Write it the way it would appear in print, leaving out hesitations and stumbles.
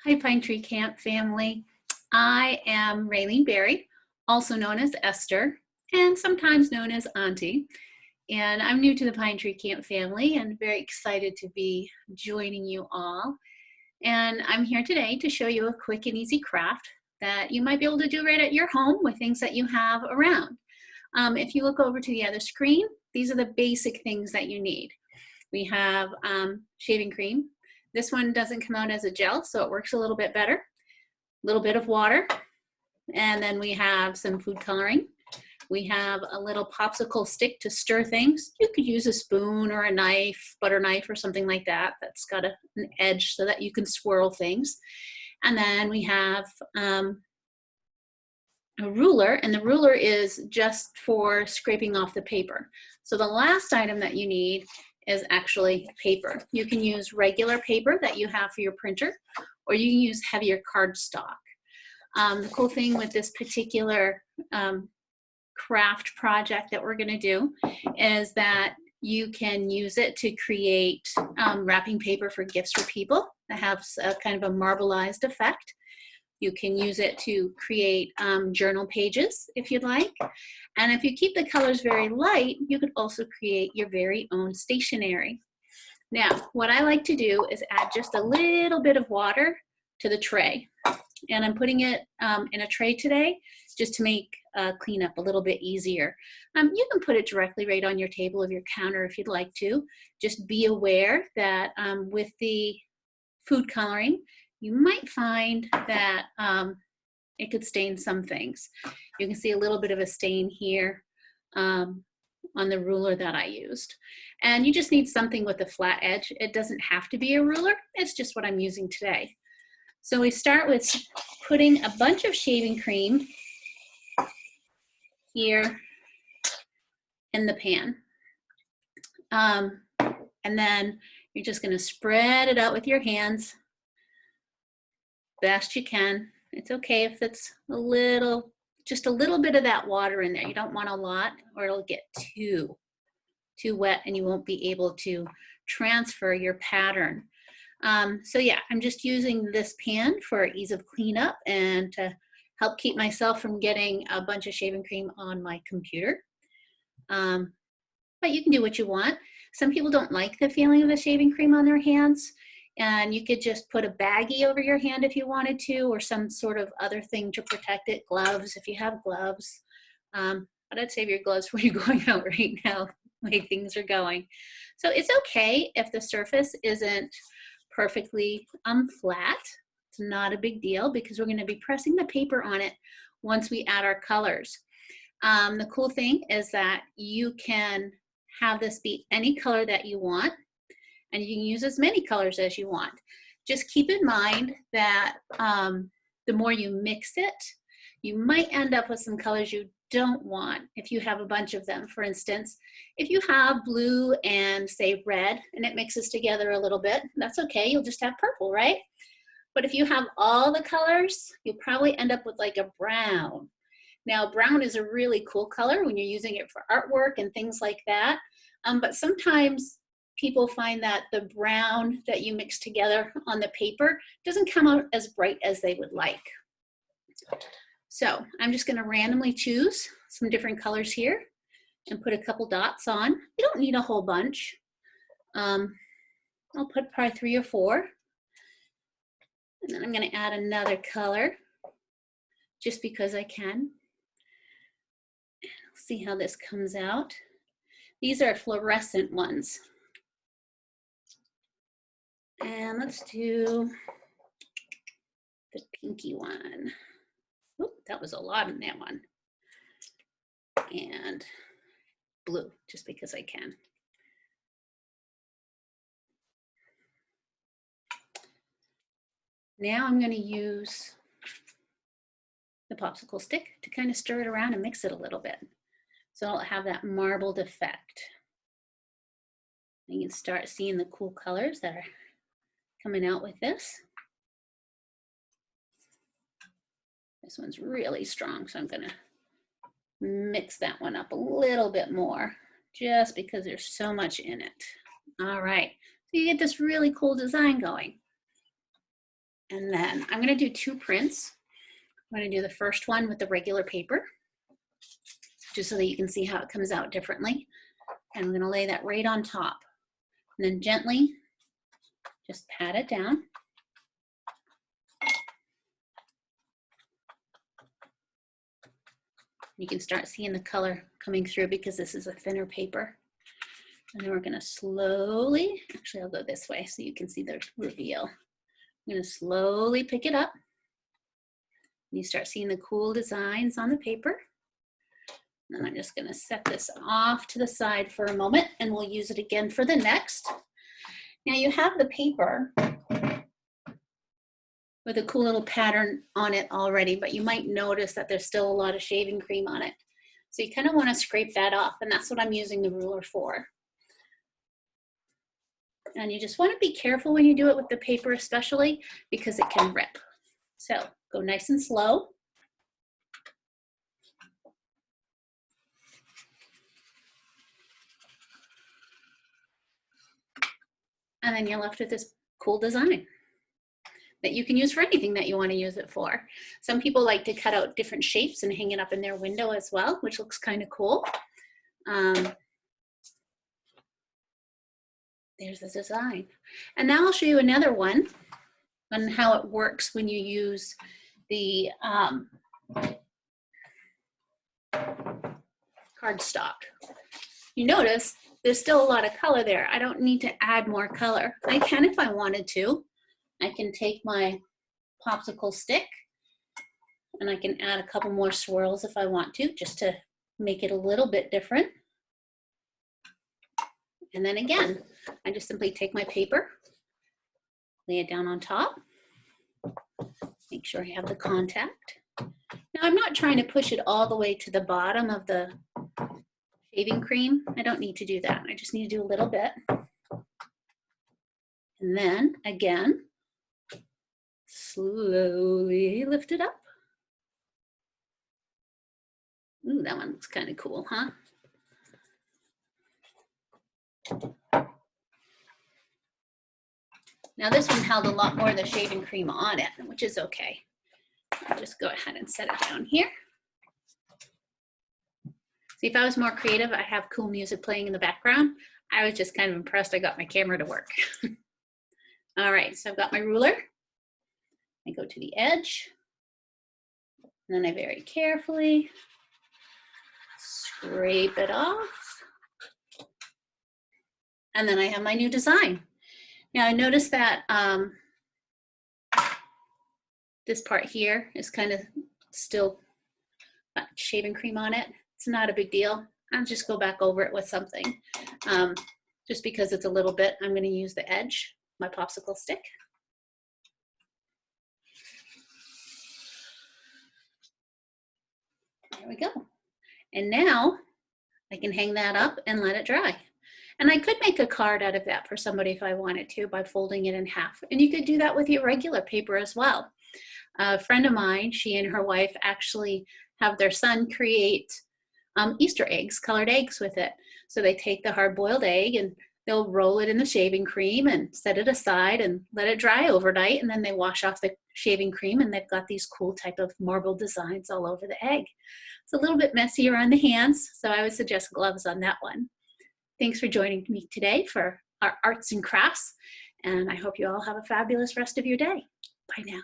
Hi, Pine Tree Camp family. I am Rayleen Berry, also known as Esther, and sometimes known as Auntie. And I'm new to the Pine Tree Camp family and very excited to be joining you all. And I'm here today to show you a quick and easy craft that you might be able to do right at your home with things that you have around. If you look over to the other screen, these are the basic things that you need. We have shaving cream. This one doesn't come out as a gel, so it works a little bit better. A little bit of water, and then we have some food coloring. We have a little popsicle stick to stir things. You could use a spoon or a knife, butter knife or something like that that's got an edge so that you can swirl things. And then we have a ruler, and the ruler is just for scraping off the paper. So the last item that you need is actually paper. You can use regular paper that you have for your printer, or you can use heavier cardstock. The cool thing with this particular craft project that we're gonna do is that you can use it to create wrapping paper for gifts for people that have a kind of a marbleized effect. You can use it to create journal pages if you'd like. And if you keep the colors very light, you could also create your very own stationery. Now, what I like to do is add just a little bit of water to the tray. And I'm putting it in a tray today just to make cleanup a little bit easier. You can put it directly right on your table of your counter if you'd like to. Just be aware that with the food coloring, you might find that it could stain some things. You can see a little bit of a stain here on the ruler that I used. And you just need something with a flat edge. It doesn't have to be a ruler. It's just what I'm using today. So we start with putting a bunch of shaving cream here in the pan. And then you're just gonna spread it out with your hands best you can. It's okay if it's just a little bit of that water in there. You don't want a lot or it'll get too wet and you won't be able to transfer your pattern. So yeah, I'm just using this pan for ease of cleanup and to help keep myself from getting a bunch of shaving cream on my computer. But you can do what you want. Some people don't like the feeling of the shaving cream on their hands, and you could just put a baggie over your hand if you wanted to, or some sort of other thing to protect it, gloves if you have gloves. But I'd save your gloves when you're going out right now, the way things are going. So it's okay if the surface isn't perfectly flat. It's not a big deal because we're going to be pressing the paper on it once we add our colors. The cool thing is that you can have this be any color that you want, and you can use as many colors as you want. Just keep in mind that the more you mix it, you might end up with some colors you don't want if you have a bunch of them. For instance, if you have blue and say red and it mixes together a little bit, that's okay, you'll just have purple, right? But if you have all the colors, you'll probably end up with like a brown. Now, brown is a really cool color when you're using it for artwork and things like that. But sometimes people find that the brown that you mix together on the paper doesn't come out as bright as they would like. So I'm just going to randomly choose some different colors here and put a couple dots on. You don't need a whole bunch. I'll put probably 3 or 4. And then I'm going to add another color just because I can. See how this comes out. These are fluorescent ones. And let's do the pinky one. Oop, that was a lot in that one. And blue, just because I can. Now I'm going to use the popsicle stick to kind of stir it around and mix it a little bit, so I'll have that marbled effect. You can start seeing the cool colors that are coming out with this. This one's really strong, so I'm gonna mix that one up a little bit more just because there's so much in it. All right, so you get this really cool design going. And then I'm gonna do 2 prints. I'm gonna do the first one with the regular paper, just so that you can see how it comes out differently. And I'm gonna lay that right on top. And then gently just pat it down. You can start seeing the color coming through because this is a thinner paper. And then we're gonna slowly, actually I'll go this way so you can see the reveal. I'm gonna slowly pick it up. You start seeing the cool designs on the paper. And I'm just gonna set this off to the side for a moment and we'll use it again for the next. Now you have the paper with a cool little pattern on it already, but you might notice that there's still a lot of shaving cream on it. So you kind of want to scrape that off, and that's what I'm using the ruler for. And you just want to be careful when you do it with the paper especially, because it can rip. So go nice and slow. And then you're left with this cool design that you can use for anything that you want to use it for. Some people like to cut out different shapes and hang it up in their window as well, which looks kind of cool. There's the design. And now I'll show you another one on how it works when you use the cardstock. You notice there's still a lot of color there. I don't need to add more color. I can if I wanted to. I can take my popsicle stick and I can add a couple more swirls if I want to, just to make it a little bit different. And then again, I just simply take my paper, lay it down on top, make sure I have the contact. Now I'm not trying to push it all the way to the bottom of the shaving cream. I don't need to do that. I just need to do a little bit. And then again, slowly lift it up. Ooh, that one looks kind of cool, huh? Now this one held a lot more of the shaving cream on it, which is okay. I'll just go ahead and set it down here. See, if I was more creative, I'd have cool music playing in the background. I was just kind of impressed I got my camera to work. All right, so I've got my ruler. I go to the edge, and then I very carefully scrape it off. And then I have my new design. Now I notice that this part here is kind of still got shaving cream on it. It's not a big deal. I'll just go back over it with something. Just because it's a little bit, I'm gonna use the edge, my popsicle stick. There we go. And now I can hang that up and let it dry. And I could make a card out of that for somebody if I wanted to by folding it in half. And you could do that with your regular paper as well. A friend of mine, she and her wife actually have their son create Easter eggs, colored eggs with it. So they take the hard-boiled egg and they'll roll it in the shaving cream and set it aside and let it dry overnight. And then they wash off the shaving cream and they've got these cool type of marble designs all over the egg. It's a little bit messier on the hands, so I would suggest gloves on that one. Thanks for joining me today for our arts and crafts, and I hope you all have a fabulous rest of your day. Bye now.